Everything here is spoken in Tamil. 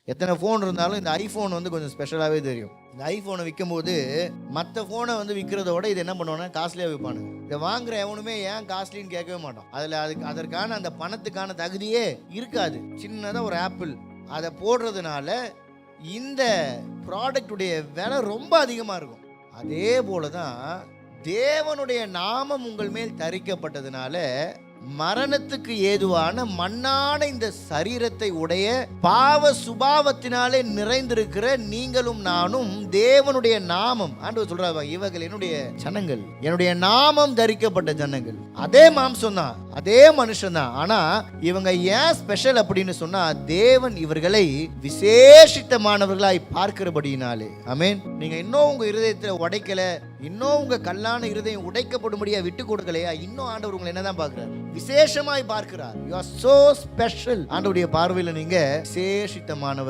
எத்தனை ஃபோன் இருந்தாலும் இந்த ஐஃபோன் வந்து கொஞ்சம் ஸ்பெஷலாகவே தெரியும். இந்த ஐஃபோனை விற்கும்போது மற்ற ஃபோனை வந்து விற்கிறதோட இது என்ன பண்ணுவோன்னா காஸ்ட்லியாக விற்பானுங்க. இதை வாங்குற எவனுமே ஏன் காஸ்ட்லின்னு கேட்கவே மாட்டோம். அதற்கான அந்த பணத்துக்கான தகுதியே இருக்காது. சின்னதாக ஒரு ஆப்பிள் அதை போடுறதுனால இந்த ப்ராடக்டுடைய விலை ரொம்ப அதிகமாக இருக்கும். அதே போல தான் தேவனுடைய நாமம் உங்கள் மேல் தரிக்கப்பட்டதுனால மரணத்துக்கு ஏதுவான மண்ணான இந்த சரீரத்தை உடைய பாவ சுபாவத்தினாலே நிறைந்திருக்கிற நீங்களும் நானும் தேவனுடைய நாமம், ஆண்டவர் சொல்றாரு, இவர்கள் என்னுடைய ஜனங்கள், என்னுடைய நாமம் தரிக்கப்பட்ட ஜனங்கள். அதே மாம்சம் தான், அதே மனுஷன் தான். ஆனா இவங்க ஏன் ஸ்பெஷல் அப்படின்னு சொன்னா, தேவன் இவர்களை விசேஷித்தமானவர்களாய் பார்க்கிறபடியினாலே. ஆமென். நீங்க இன்னும் உங்க இருதயத்தை உடைக்கல, இன்னும் உங்க கல்லான இருதயம் உடைக்கப்படும்படியா விட்டு கொடுக்கலையா, இன்னும் ஆண்டவர் உங்களை என்னதான் பார்க்கிறார்? விசேஷமாய் பார்க்கிறார். You are so special. ஆண்டவருடைய பார்வையில் நீங்க விசேஷித்தமானவர்.